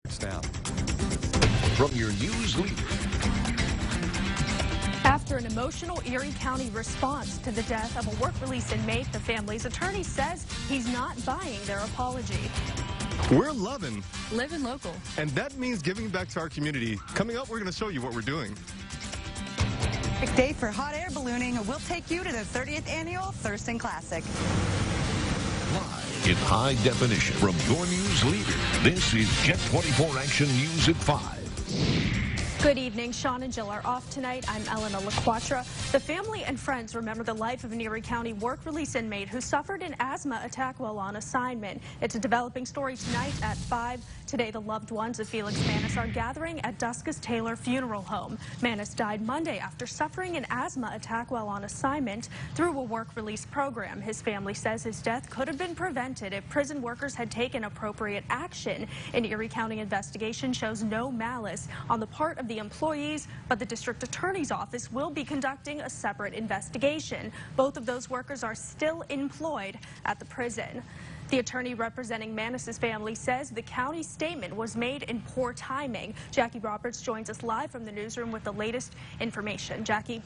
Staff. From your news leader. After an emotional Erie County response to the death of a work release inmate, the family's attorney says he's not buying their apology. We're loving. Living local. And that means giving back to our community. Coming up, we're going to show you what we're doing. Big day for hot air ballooning. We'll take you to the 30th annual Thurston Classic. Live in high definition from your news leader. This is Jet 24 Action News at 5. Good evening. Sean and Jill are off tonight. I'm Elena LaQuatra. The family and friends remember the life of an Erie County work release inmate who suffered an asthma attack while on assignment. It's a developing story tonight at 5. Today, the loved ones of Felix Maness are gathering at Duskus Taylor Funeral Home. Maness died Monday after suffering an asthma attack while on assignment through a work release program. His family says his death could have been prevented if prison workers had taken appropriate action. An Erie County investigation shows no malice on the part of the employees, but the district attorney's office will be conducting a separate investigation. Both of those workers are still employed at the prison. The attorney representing Maness's family says the county statement was made in poor timing. Jackie Roberts joins us live from the newsroom with the latest information. Jackie.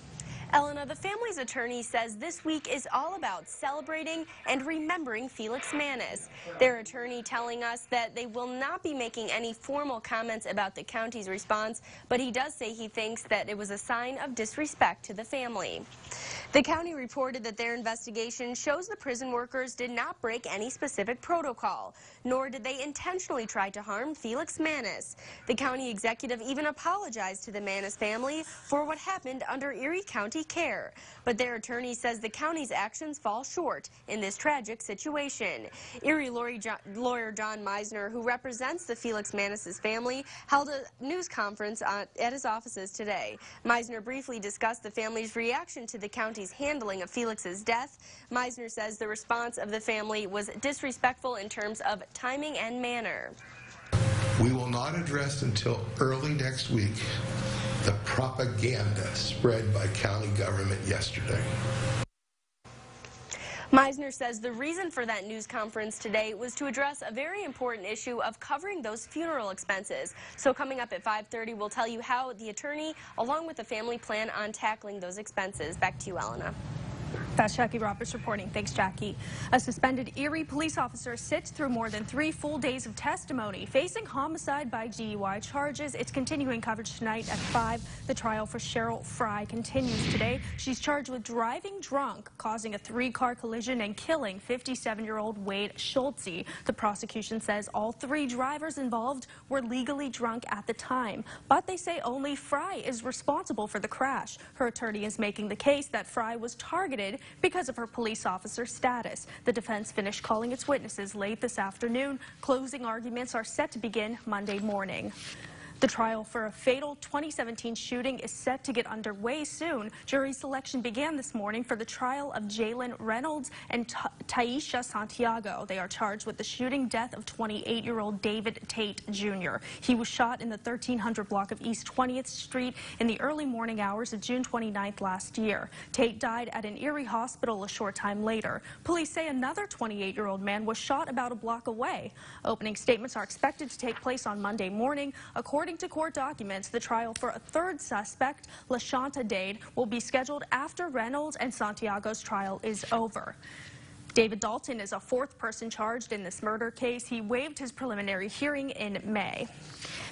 Elena, the family's attorney says this week is all about celebrating and remembering Felix Maness. Their attorney telling us that they will not be making any formal comments about the county's response, but he does say he thinks that it was a sign of disrespect to the family. The county reported that their investigation shows the prison workers did not break any specific protocol, nor did they intentionally try to harm Felix Maness. The county executive even apologized to the Maness family for what happened under Erie County care. But their attorney says the county's actions fall short in this tragic situation. Erie lawyer John Meisner, who represents the Felix Maness' family, held a news conference at his offices today. Meisner briefly discussed the family's reaction to the county's handling of Felix's death. Meisner says the response of the family was disrespectful in terms of timing and manner. We will not address until early next week the propaganda spread by county government yesterday. Meisner says the reason for that news conference today was to address a very important issue of covering those funeral expenses. So coming up at 5:30, we'll tell you how the attorney, along with the family, plan on tackling those expenses. Back to you, Elena. That's Jackie Roberts reporting. Thanks, Jackie. A suspended Erie police officer sits through more than 3 full days of testimony, facing homicide by DUI charges. It's continuing coverage tonight at 5. The trial for Cheryl Fry continues today. She's charged with driving drunk, causing a 3-car collision and killing 57-year-old Wade Schultze. The prosecution says all 3 drivers involved were legally drunk at the time, but they say only Fry is responsible for the crash. Her attorney is making the case that Fry was targeted because of her police officer status. The defense finished calling its witnesses late this afternoon. Closing arguments are set to begin Monday morning. The trial for a fatal 2017 shooting is set to get underway soon. Jury selection began this morning for the trial of Jalen Reynolds and Taisha Santiago. They are charged with the shooting death of 28-year-old David Tate Jr. He was shot in the 1300 block of East 20th Street in the early morning hours of June 29th last year. Tate died at an Erie hospital a short time later. Police say another 28-year-old man was shot about a block away. Opening statements are expected to take place on Monday morning. According to court documents, the trial for a 3rd suspect, LaShanta Dade, will be scheduled after Reynolds and Santiago's trial is over. David Dalton is a 4th person charged in this murder case. He waived his preliminary hearing in May.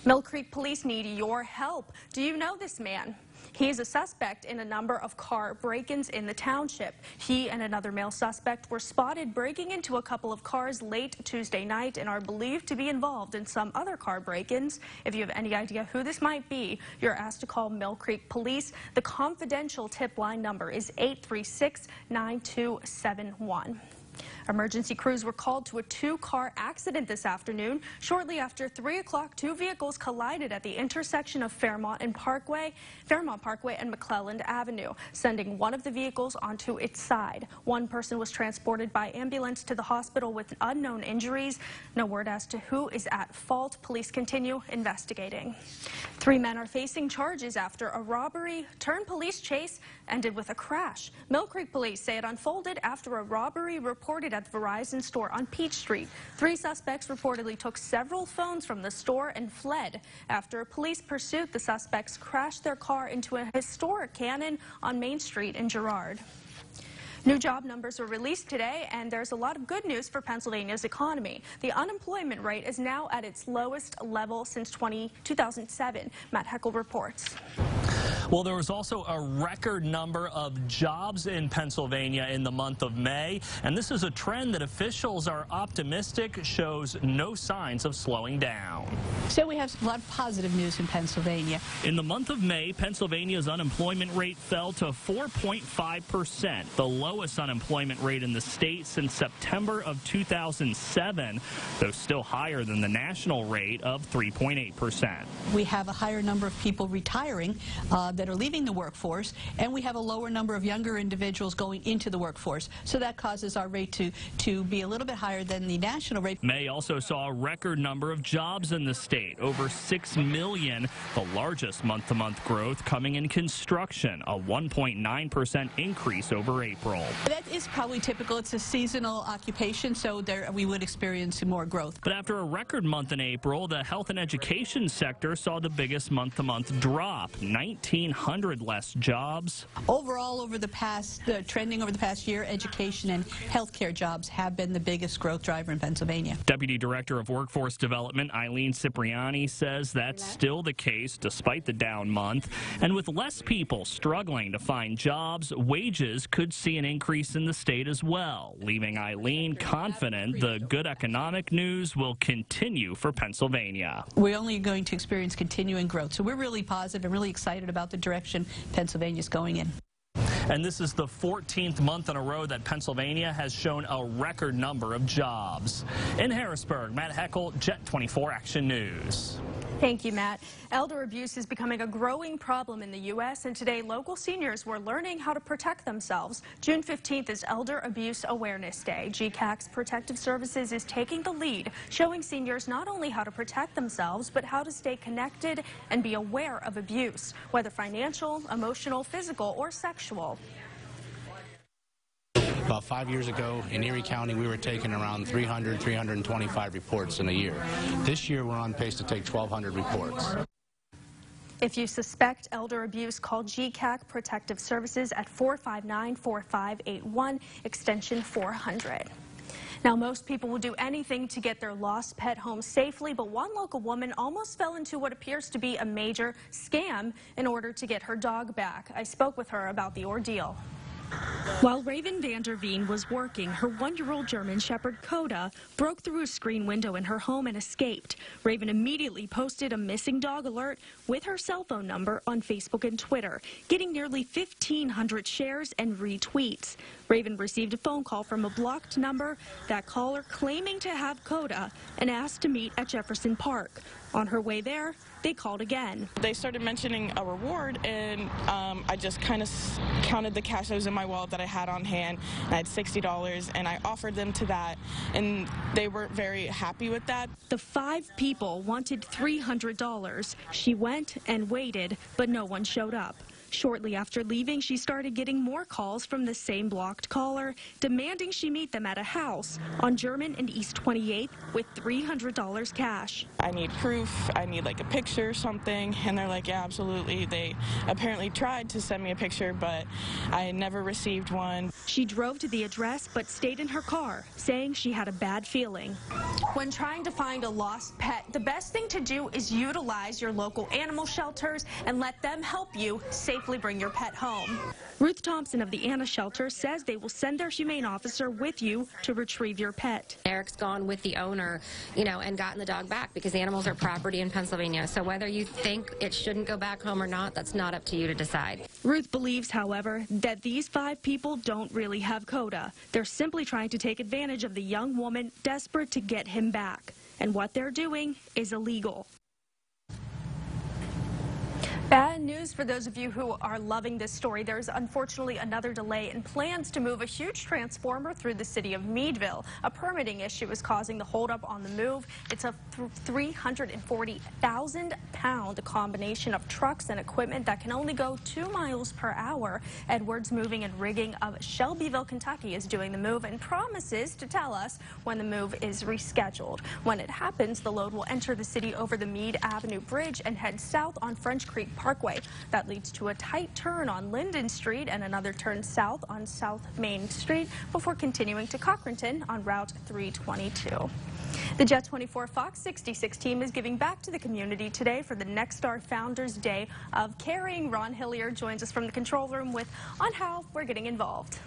Mill Creek police need your help. Do you know this man? He is a suspect in a number of car break-ins in the township. He and another male suspect were spotted breaking into a couple of cars late Tuesday night and are believed to be involved in some other car break-ins. If you have any idea who this might be, you're asked to call Mill Creek Police. The confidential tip line number is 836-9271. Emergency crews were called to a 2-car accident this afternoon. Shortly after 3 o'clock, 2 vehicles collided at the intersection of Fairmont Parkway and McClelland Avenue, sending one of the vehicles onto its side. One person was transported by ambulance to the hospital with unknown injuries. No word as to who is at fault. Police continue investigating. 3 men are facing charges after a robbery turned police chase ended with a crash. Mill Creek police say it unfolded after a robbery report reported at the Verizon store on Peach Street. 3 suspects reportedly took several phones from the store and fled. After a police pursuit, the suspects crashed their car into a historic cannon on Main Street in Girard. New job numbers were released today, and there's a lot of good news for Pennsylvania's economy. The unemployment rate is now at its lowest level since 2007. Matt Heckel reports. Well, there was also a record number of jobs in Pennsylvania in the month of May, and this is a trend that officials are optimistic shows no signs of slowing down. So we have a lot of positive news in Pennsylvania. In the month of May, Pennsylvania's unemployment rate fell to 4.5%, the lowest unemployment rate in the state since September of 2007, though still higher than the national rate of 3.8%. We have a higher number of people retiring that are leaving the workforce, and we have a lower number of younger individuals going into the workforce. So that causes our rate to be a little bit higher than the national rate. May also saw a record number of jobs in the state, over 6 million, the largest month-to-month growth coming in construction, a 1.9% increase over April. That is probably typical. It's a seasonal occupation, so we would experience more growth. But after a record month in April, the health and education sector saw the biggest month-to-month drop, 1,900 less jobs. Overall, trending over the past year, education and healthcare jobs have been the biggest growth driver in Pennsylvania. Deputy Director of Workforce Development Eileen Cipriani says that's still the case despite the down month. And with less people struggling to find jobs, wages could see an increase in the state as well, leaving Eileen confident the good economic news will continue for Pennsylvania. We're only going to experience continuing growth, so we're really positive and really excited about the direction Pennsylvania's going in. And this is the 14th month in a row that Pennsylvania has shown a record number of jobs. In Harrisburg, Matt Heckel, Jet 24 Action News. Thank you, Matt. Elder abuse is becoming a growing problem in the U.S., and today local seniors were learning how to protect themselves. June 15th is Elder Abuse Awareness Day. GCAC's Protective Services is taking the lead, showing seniors not only how to protect themselves, but how to stay connected and be aware of abuse, whether financial, emotional, physical, or sexual. About 5 years ago in Erie County, we were taking around 300, 325 reports in a year. This year, we're on pace to take 1,200 reports. If you suspect elder abuse, call GCAC Protective Services at 459-4581, extension 400. Now, most people will do anything to get their lost pet home safely, but one local woman almost fell into what appears to be a major scam in order to get her dog back. I spoke with her about the ordeal. While Raven Vanderveen was working, her 1-year-old German Shepherd Coda broke through a screen window in her home and escaped. Raven immediately posted a missing dog alert with her cell phone number on Facebook and Twitter, getting nearly 1,500 shares and retweets. Raven received a phone call from a blocked number, that caller claiming to have Coda, and asked to meet at Jefferson Park. On her way there, they called again. They started mentioning a reward, and I just kind of counted the cash that was in my wallet that I had on hand. I had $60, and I offered them to that, and they weren't very happy with that. The 5 people wanted $300. She went and waited, but no one showed up. Shortly after leaving, she started getting more calls from the same blocked caller, demanding she meet them at a house on German and East 28th with $300 cash. I need proof, I need like a picture or something, and they're like, yeah, absolutely. They apparently tried to send me a picture, but I never received one. She drove to the address but stayed in her car, saying she had a bad feeling. When trying to find a lost pet, the best thing to do is utilize your local animal shelters and let them help you safely bring your pet home. Ruth Thompson of the Anna Shelter says they will send their humane officer with you to retrieve your pet. Eric's gone with the owner, and gotten the dog back because animals are property in Pennsylvania. So whether you think it shouldn't go back home or not, that's not up to you to decide. Ruth believes, however, that these 5 people don't really have Coda. They're simply trying to take advantage of the young woman desperate to get him back. And what they're doing is illegal. Bad And news for those of you who are loving this story. There's unfortunately another delay in plans to move a huge transformer through the city of Meadville. A permitting issue is causing the holdup on the move. It's a 340,000-pound combination of trucks and equipment that can only go 2 miles per hour. Edwards Moving and Rigging of Shelbyville, Kentucky is doing the move and promises to tell us when the move is rescheduled. When it happens, the load will enter the city over the Meade Avenue Bridge and head south on French Creek Parkway. That leads to a tight turn on Linden Street and another turn south on South Main Street before continuing to Cochranton on Route 322. The Jet 24 Fox 66 team is giving back to the community today for the Next Star Founders Day of Caring. Ron Hillier joins us from the control room on how we're getting involved.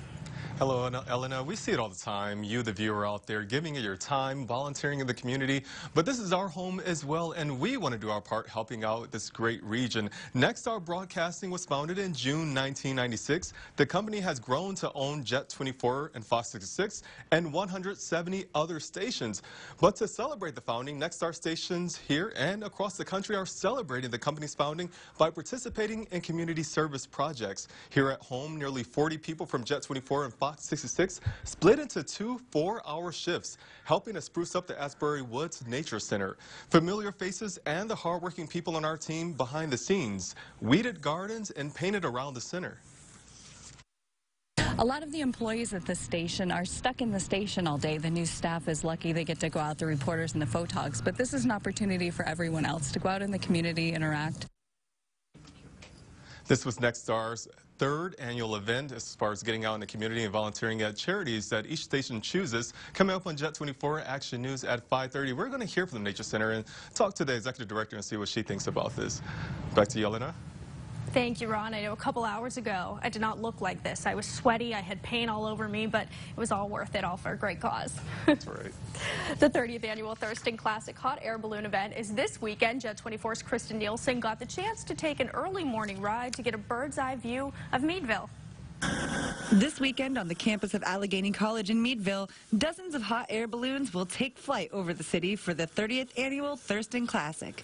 Hello, Elena. We see it all the time. You, the viewer out there, giving it your time, volunteering in the community. But this is our home as well, and we want to do our part helping out this great region. Nexstar Broadcasting was founded in June 1996. The company has grown to own Jet 24 and Fox 66 and 170 other stations. But to celebrate the founding, Nexstar stations here and across the country are celebrating the company's founding by participating in community service projects. Here at home, nearly 40 people from Jet 24 and Fox 66 split into 2 4-hour shifts, helping to spruce up the Asbury Woods Nature Center. Familiar faces and the hardworking people on our team behind the scenes weeded gardens and painted around the center. A lot of the employees at the station are stuck in the station all day. The new staff is lucky they get to go out, the reporters and the photogs, but this is an opportunity for everyone else to go out in the community, interact. This was Nexstar's 3rd annual event as far as getting out in the community and volunteering at charities that each station chooses. Coming up on Jet 24 Action News at 5:30, we're going to hear from the Nature Center and talk to the executive director and see what she thinks about this. Back to you, Elena. Thank you, Ron. I know a couple hours ago, I did not look like this. I was sweaty, I had paint all over me, but it was all worth it, all for a great cause. That's right. The 30th annual Thurston Classic hot air balloon event is this weekend. Jet 24's Kristen Nielsen got the chance to take an early morning ride to get a bird's eye view of Meadville. This weekend on the campus of Allegheny College in Meadville, dozens of hot air balloons will take flight over the city for the 30th annual Thurston Classic.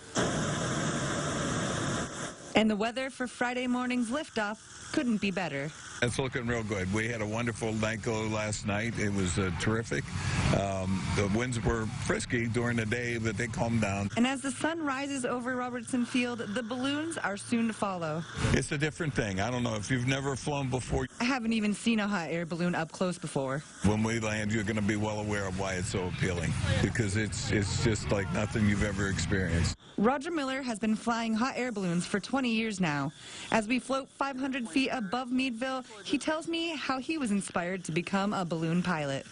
And the weather for Friday morning's liftoff couldn't be better. It's looking real good. We had a wonderful night go last night. It was terrific. The winds were frisky during the day, but they calmed down. And as the sun rises over Robertson Field, the balloons are soon to follow. It's a different thing. I don't know if you've never flown before. I haven't even seen a hot air balloon up close before. When we land, you're going to be well aware of why it's so appealing, because it's just like nothing you've ever experienced. Roger Miller has been flying hot air balloons for 20 years now. As we float 500 feet above Meadville, he tells me how he was inspired to become a balloon pilot.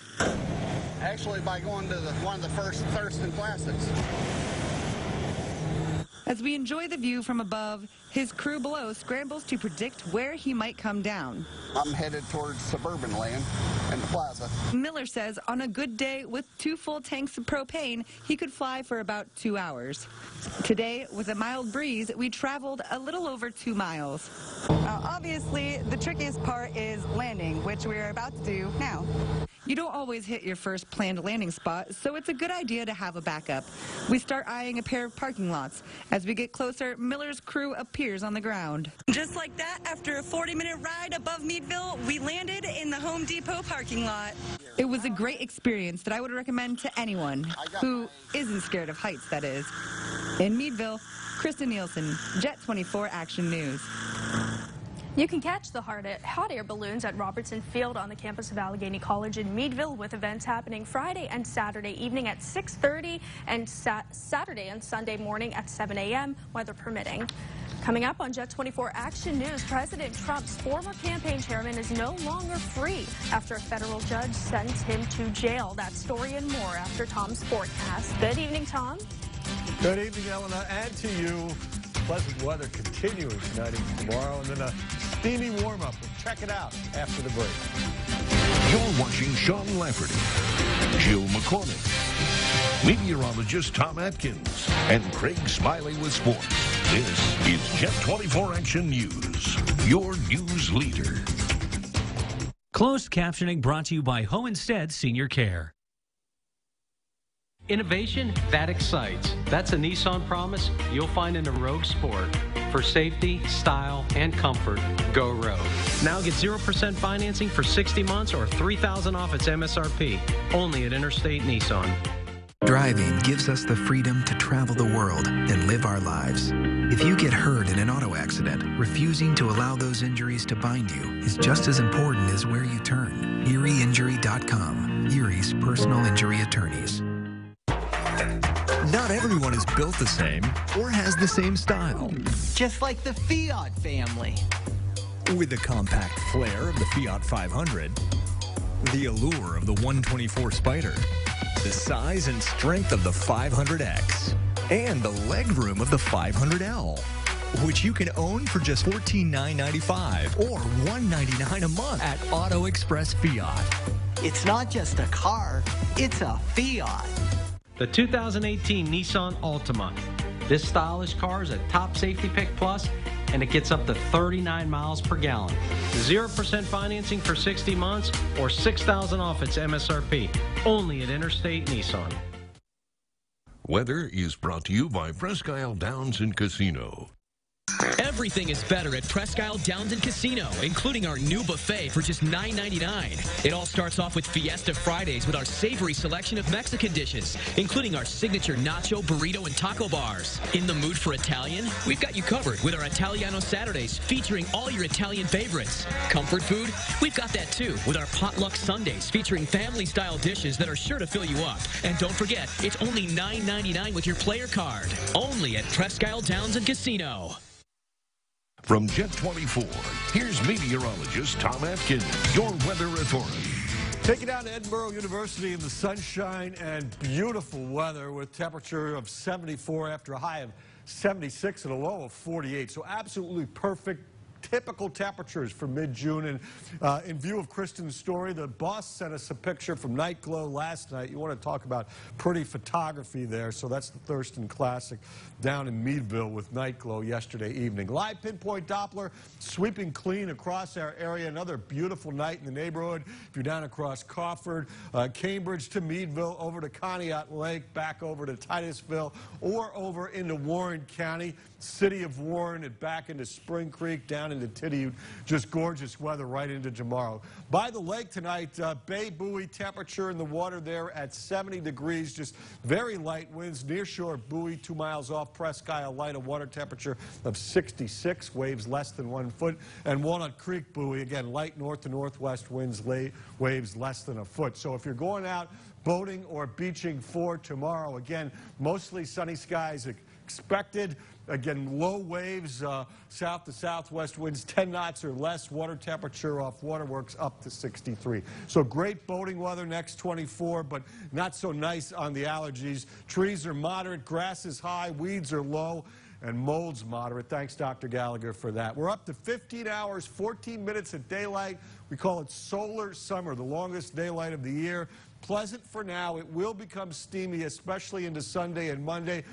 Actually, by going to one of the first Thurston Classics. As we enjoy the view from above, his crew below scrambles to predict where he might come down. I'm headed towards suburban land and the plaza. Miller says on a good day with 2 full tanks of propane, he could fly for about 2 hours. Today, with a mild breeze, we traveled a little over 2 miles. Obviously, the trickiest part is landing, which we're about to do now. You don't always hit your first planned landing spot, so it's a good idea to have a backup. We start eyeing a pair of parking lots. As we get closer, Miller's crew appears on the ground. Just like that, after a 40-minute ride above Meadville, we landed in the Home Depot parking lot. It was a great experience that I would recommend to anyone who isn't scared of heights, that is. In Meadville, Kristen Nielsen, Jet 24 Action News. You can catch the hot air balloons at Robertson Field on the campus of Allegheny College in Meadville, with events happening Friday and Saturday evening at 6:30 and Saturday and Sunday morning at 7 a.m., weather permitting. Coming up on Jet 24 Action News, President Trump's former campaign chairman is no longer free after a federal judge sends him to jail. That story and more after Tom's forecast. Good evening, Tom. Good evening, Elena. And to you, pleasant weather continuing tonight and tomorrow, and then a steamy warm-up. We'll check it out after the break. You're watching Sean Lafferty, Jill McCormick, meteorologist Tom Atkins, and Craig Smiley with sports. This is Jet 24 Action News, your news leader. Closed captioning brought to you by Homestead Senior Care. Innovation that excites. That's a Nissan promise you'll find in a Rogue Sport. For safety, style, and comfort, go Rogue. Now get 0% financing for 60 months or $3,000 off its MSRP. Only at Interstate Nissan. Driving gives us the freedom to travel the world and live our lives. If you get hurt in an auto accident, refusing to allow those injuries to bind you is just as important as where you turn. ErieInjury.com. Erie's personal injury attorneys. Not everyone is built the same or has the same style. Just like the Fiat family. With the compact flair of the Fiat 500, the allure of the 124 Spider, the size and strength of the 500X, and the legroom of the 500L, which you can own for just $14,995 or $199 a month at Auto Express Fiat. It's not just a car, it's a Fiat. The 2018 Nissan Altima. This stylish car is a top safety pick plus, and it gets up to 39 miles per gallon. 0% financing for 60 months or $6,000 off its MSRP. Only at Interstate Nissan. Weather is brought to you by Presque Isle Downs and Casino. Everything is better at Presque Isle Downs and Casino, including our new buffet for just $9.99. It all starts off with Fiesta Fridays with our savory selection of Mexican dishes, including our signature nacho, burrito, and taco bars. In the mood for Italian? We've got you covered with our Italiano Saturdays featuring all your Italian favorites. Comfort food? We've got that too with our Potluck Sundays featuring family-style dishes that are sure to fill you up. And don't forget, it's only $9.99 with your player card. Only at Presque Isle Downs and Casino. From Jet 24, here's meteorologist Tom Atkins, your weather authority. Take it down to Edinburgh University in the sunshine and beautiful weather with temperature of 74 after a high of 76 and a low of 48. So absolutely perfect. Typical temperatures for mid-June. And in view of Kristen's story, the boss sent us a picture from Night Glow last night. You want to talk about pretty photography there. So that's the Thurston Classic down in Meadville with Night Glow yesterday evening. Live pinpoint Doppler sweeping clean across our area. Another beautiful night in the neighborhood. If you're down across Crawford, Cambridge to Meadville, over to Conneaut Lake, back over to Titusville, or over into Warren County, city of Warren, and back into Spring Creek, down into Tidiute. Just gorgeous weather right into tomorrow. By the lake tonight, Bay Buoy, temperature in the water there at 70 degrees, just very light winds. Nearshore Buoy, 2 miles off Presque Isle, light, a water temperature of 66, waves less than 1 foot. And Walnut Creek Buoy, again, light north to northwest winds, waves less than a foot. So if you're going out boating or beaching for tomorrow, again, mostly sunny skies expected. Again, low waves, south to southwest winds, 10 knots or less. Water temperature off waterworks up to 63. So great boating weather next 24, but not so nice on the allergies. Trees are moderate, grass is high, weeds are low, and mold's moderate. Thanks, Dr. Gallagher, for that. We're up to 15 hours, 14 minutes of daylight. We call it solar summer, the longest daylight of the year. Pleasant for now. It will become steamy, especially into Sunday and Monday.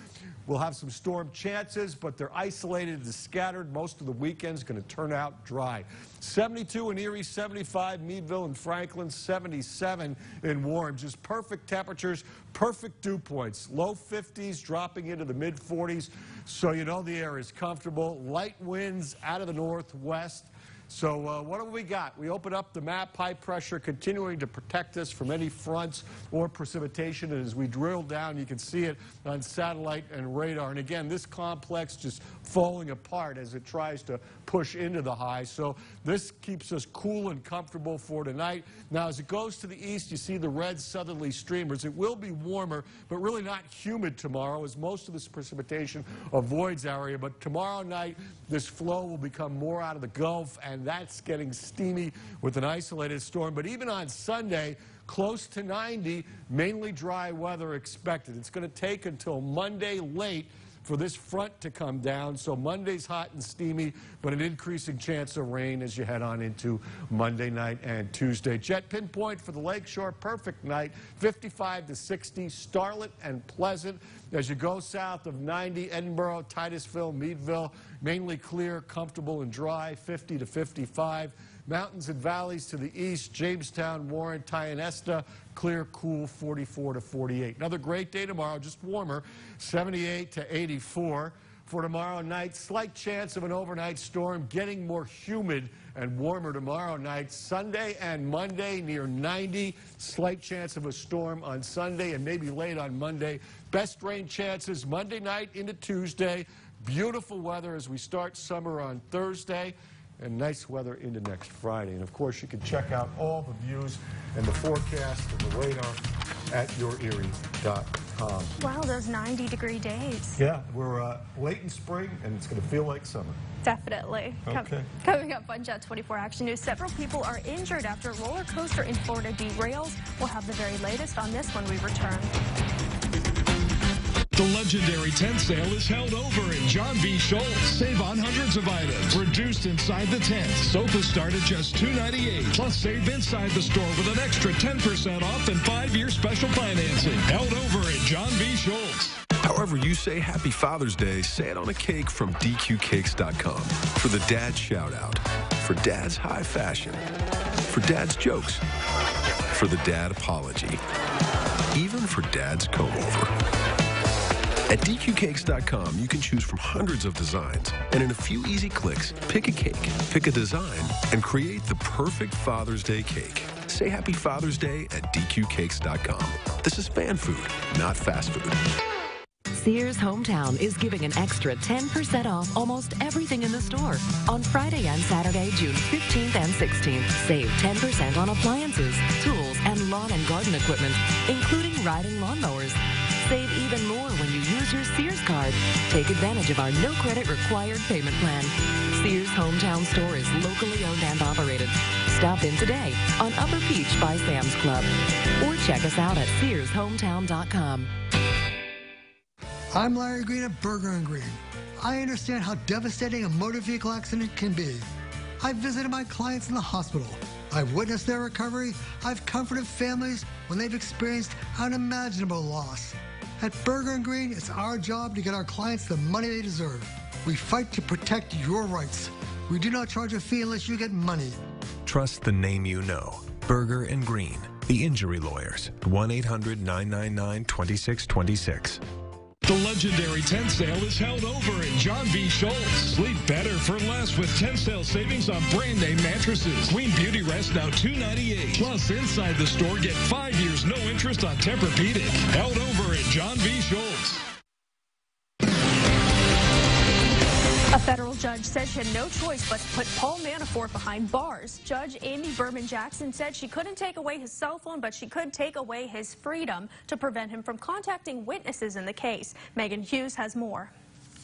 We'll have some storm chances, but they're isolated and scattered. Most of the weekend's going to turn out dry. 72 in Erie, 75 Meadville and Franklin, 77 in Warren. Just perfect temperatures, perfect dew points. Low 50s, dropping into the mid 40s. So you know the air is comfortable. Light winds out of the northwest. So what do we got? We open up the map, high pressure continuing to protect us from any fronts or precipitation. And as we drill down, you can see it on satellite and radar. And again, this complex just falling apart as it tries to push into the high. So this keeps us cool and comfortable for tonight. Now, as it goes to the east, you see the red southerly streamers. It will be warmer, but really not humid tomorrow, as most of this precipitation avoids our area. But tomorrow night, this flow will become more out of the Gulf, and that's getting steamy with an isolated storm. But even on Sunday, close to 90, mainly dry weather expected. It's going to take until Monday late for this front to come down. So Monday's hot and steamy, but an increasing chance of rain as you head on into Monday night and Tuesday. Jet pinpoint for the Lakeshore, perfect night, 55 to 60, starlit and pleasant. As you go south of 90, Edinburgh, Titusville, Meadville, mainly clear, comfortable and dry, 50 to 55. Mountains and valleys to the east, Jamestown, Warren, Tionesta, clear, cool, 44 to 48. Another great day tomorrow, just warmer, 78 to 84. For tomorrow night, slight chance of an overnight storm, getting more humid and warmer tomorrow night. Sunday and Monday near 90. Slight chance of a storm on Sunday and maybe late on Monday. Best rain chances Monday night into Tuesday. Beautiful weather as we start summer on Thursday. And nice weather into next Friday. And of course, you can check out all the views and the forecast and the radar at yourerie.com. Wow, those 90-degree days. Yeah, we're late in spring, and it's going to feel like summer. Definitely. Okay. Coming up on Jet 24 Action News, several people are injured after a roller coaster in Florida derails. We'll have the very latest on this when we return. The legendary tent sale is held over in John V. Schultz. Save on hundreds of items. Reduced inside the tent. Sofas start at just $298. Plus save inside the store with an extra 10% off and 5-year special financing. Held over at John V. Schultz. However you say Happy Father's Day, say it on a cake from DQCakes.com. For the dad shout-out. For dad's high fashion. For dad's jokes. For the dad apology. Even for dad's comb-over. At DQCakes.com, you can choose from hundreds of designs, and in a few easy clicks, pick a cake, pick a design, and create the perfect Father's Day cake. Say Happy Father's Day at DQCakes.com. This is fan food, not fast food. Sears Hometown is giving an extra 10% off almost everything in the store on Friday and Saturday, June 15th and 16th. Save 10% on appliances, tools, and lawn and garden equipment, including riding lawnmowers. Save even more when you use your Sears card. Take advantage of our no credit required payment plan. Sears Hometown Store is locally owned and operated. Stop in today on Upper Peach by Sam's Club or check us out at SearsHometown.com. I'm Larry Green at Burger & Green. I understand how devastating a motor vehicle accident can be. I've visited my clients in the hospital. I've witnessed their recovery. I've comforted families when they've experienced unimaginable loss. At Burger & Green, it's our job to get our clients the money they deserve. We fight to protect your rights. We do not charge a fee unless you get money. Trust the name you know. Burger & Green, the injury lawyers. 1-800-999-2626. The legendary tent sale is held over in John V. Schultz. Sleep better for less with tent sale savings on brand name mattresses. Queen Beauty Rest now $298. Plus inside the store get 5 years no interest on Tempur-Pedic. Held over at John V. Schultz. A federal judge said she had no choice but to put Paul Manafort behind bars. Judge Amy Berman Jackson said she couldn't take away his cell phone, but she could take away his freedom to prevent him from contacting witnesses in the case. Megan Hughes has more.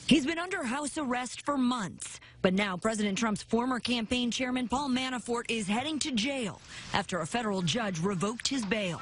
He's been under house arrest for months, but now President Trump's former campaign chairman Paul Manafort is heading to jail after a federal judge revoked his bail.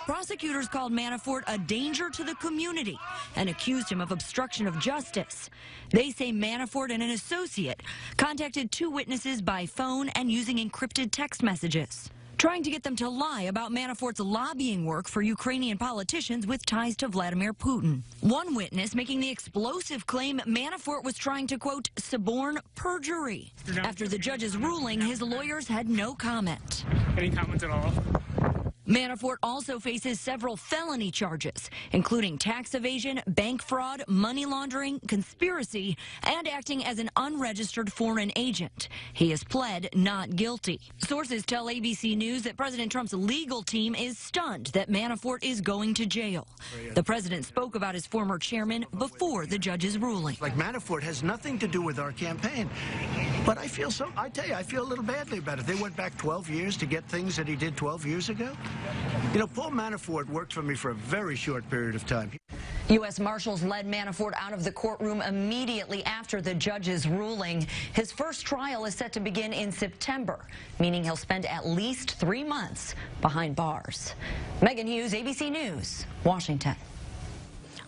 Prosecutors called Manafort a danger to the community and accused him of obstruction of justice. They say Manafort and an associate contacted 2 witnesses by phone and using encrypted text messages, trying to get them to lie about Manafort's lobbying work for Ukrainian politicians with ties to Vladimir Putin. One witness making the explosive claim Manafort was trying to, quote, suborn perjury. After the judge's ruling, his lawyers had no comment. Any comment at all? Manafort also faces several felony charges, including tax evasion, bank fraud, money laundering, conspiracy, and acting as an unregistered foreign agent. He has pled not guilty. Sources tell ABC News that President Trump's legal team is stunned that Manafort is going to jail. The president spoke about his former chairman before the judge's ruling. Like Manafort has nothing to do with our campaign. But I feel I tell you, I feel a little badly about it. They went back 12 years to get things that he did 12 years ago. You know, Paul Manafort worked for me for a very short period of time. U.S. Marshals led Manafort out of the courtroom immediately after the judge's ruling. His first trial is set to begin in September, meaning he'll spend at least 3 months behind bars. Megan Hughes, ABC News, Washington.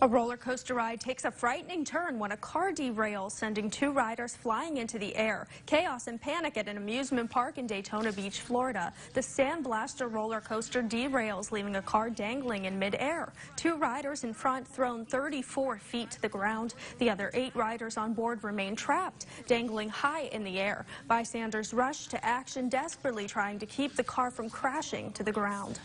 A roller coaster ride takes a frightening turn when a car derails, sending 2 riders flying into the air. Chaos and panic at an amusement park in Daytona Beach, Florida. The Sand Blaster roller coaster derails, leaving a car dangling in midair. 2 riders in front thrown 34 feet to the ground. The other 8 riders on board remain trapped, dangling high in the air. Bystanders rushed to action, desperately trying to keep the car from crashing to the ground.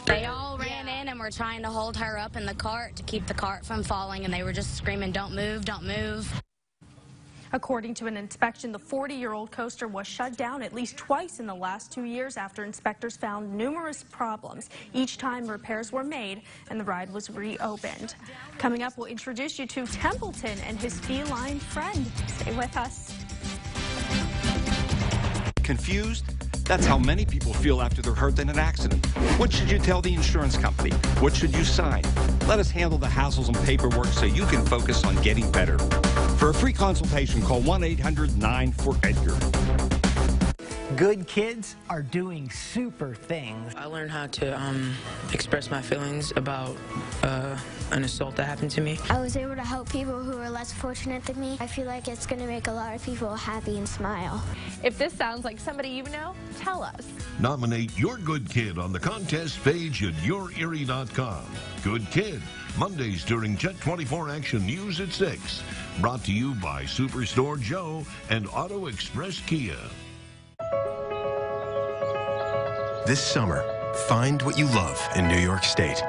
They all ran in and were trying to hold her up in the cart to keep the cart from falling, and they were just screaming, "Don't move, don't move." According to an inspection, the 40-year-old coaster was shut down at least twice in the last 2 years after inspectors found numerous problems. Each time repairs were made and the ride was reopened. Coming up, we'll introduce you to Templeton and his feline friend. Stay with us. Confused? That's how many people feel after they're hurt in an accident. What should you tell the insurance company? What should you sign? Let us handle the hassles and paperwork so you can focus on getting better. For a free consultation, call 1-800-9-4-EDGAR. Good kids are doing super things. I learned how to express my feelings about an assault that happened to me. I was able to help people who are less fortunate than me. I feel like it's going to make a lot of people happy and smile. If this sounds like somebody you know, tell us. Nominate your good kid on the contest page at yourerie.com. Good Kid, Mondays during Jet 24 Action News at 6. Brought to you by Superstore Joe and Auto Express Kia. This summer, find what you love in New York State.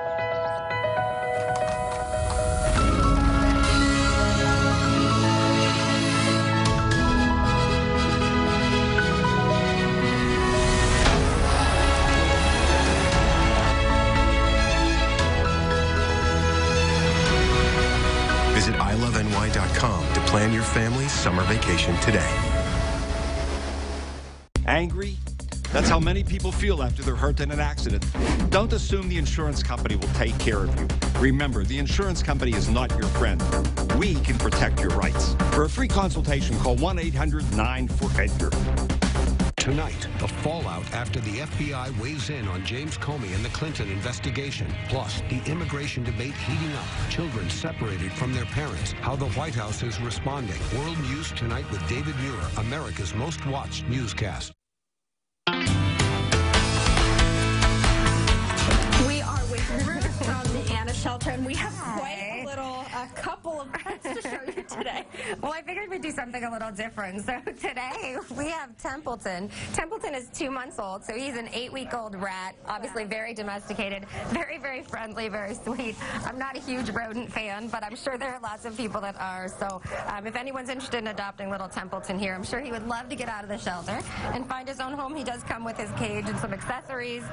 Visit iloveny.com to plan your family's summer vacation today. Angry? That's how many people feel after they're hurt in an accident. Don't assume the insurance company will take care of you. Remember, the insurance company is not your friend. We can protect your rights. For a free consultation, call 1-800-9-4-EDGAR. Tonight, the fallout after the FBI weighs in on James Comey and the Clinton investigation. Plus, the immigration debate heating up. Children separated from their parents. How the White House is responding. World News Tonight with David Muir, America's most watched newscast. We are with Ruth from the Anna Shelter, and we have quite a couple of pets to show you today. Well, I figured we'd do something a little different. So today we have Templeton. Templeton is 2 months old, so he's an 8-week-old rat, obviously very domesticated, very, very friendly, very sweet. I'm not a huge rodent fan, but I'm sure there are lots of people that are. So if anyone's interested in adopting little Templeton here, I'm sure he would love to get out of the shelter and find his own home. He does come with his cage and some accessories.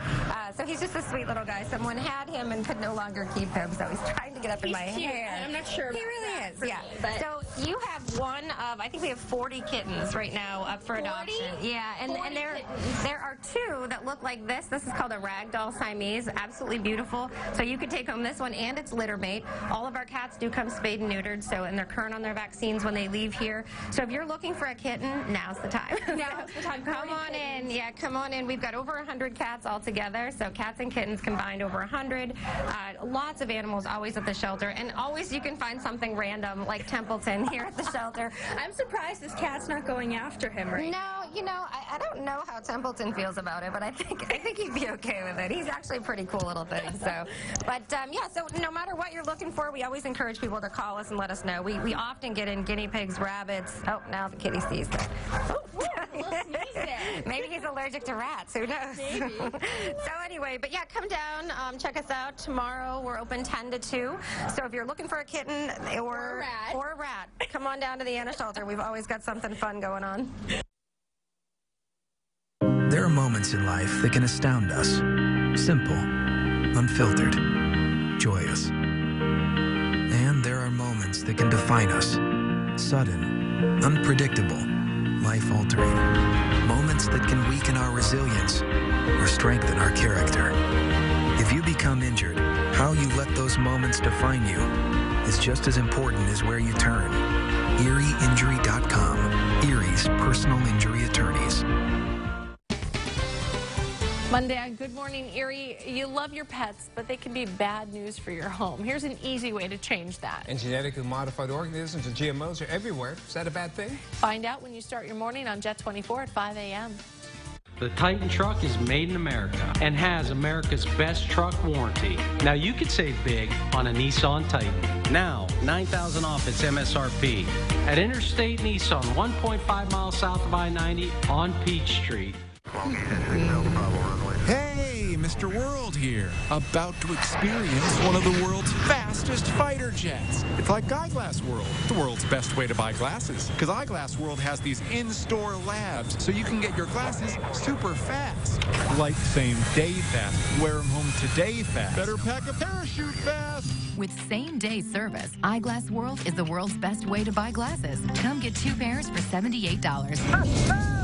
So he's just a sweet little guy. Someone had him and could no longer keep him, so he's trying to get up in my hair. I'm not sure. He really is, yeah. But so you have one of, I think we have 40 kittens right now up for 40? adoption. Yeah, and there are 2 that look like this. This is called a ragdoll Siamese, absolutely beautiful. So you could take home this one and its litter mate. All of our cats do come spayed and neutered, and they're current on their vaccines when they leave here. So if you're looking for a kitten, now's the time. Now's the time. Come on in. Yeah, come on in. We've got over 100 cats altogether, so cats and kittens combined over 100. Lots of animals always at the shelter, and always you can find something random like Templeton here at the shelter. I'm surprised this cat's not going after him right now. No, you know, I don't know how Templeton feels about it, but I think he'd be okay with it. He's actually a pretty cool little thing. So, but yeah, so no matter what you're looking for, we always encourage people to call us and let us know. We often get in guinea pigs, rabbits. Oh, now the kitty sees that. Maybe he's allergic to rats. Who knows? Maybe. So anyway, but yeah, come down, check us out tomorrow. We're open 10 to 2. So if you're looking for a kitten or a rat, come on down to the Anna Shelter. We've always got something fun going on. There are moments in life that can astound us. Simple, unfiltered, joyous. And there are moments that can define us. Sudden, unpredictable, life-altering. Moments that can weaken our resilience or strengthen our character. If you become injured, how you let those moments define you is just as important as where you turn. ErieInjury.com. Erie's personal injury attorneys. Monday on Good Morning Erie, you love your pets, but they can be bad news for your home. Here's an easy way to change that. And genetically modified organisms and GMOs are everywhere. Is that a bad thing? Find out when you start your morning on Jet 24 at 5 a.m. The Titan truck is made in America and has America's best truck warranty. Now you could save big on a Nissan Titan. Now, $9,000 off its MSRP at Interstate Nissan, 1.5 miles south of I-90 on Peach Street. Hey, Mr. World here, about to experience one of the world's fastest fighter jets. It's like Eyeglass World, the world's best way to buy glasses, because Eyeglass World has these in-store labs, so you can get your glasses super fast. Like same-day fast, wear them home today fast. Better pack a parachute fast. With same-day service, Eyeglass World is the world's best way to buy glasses. Come get 2 pairs for $78.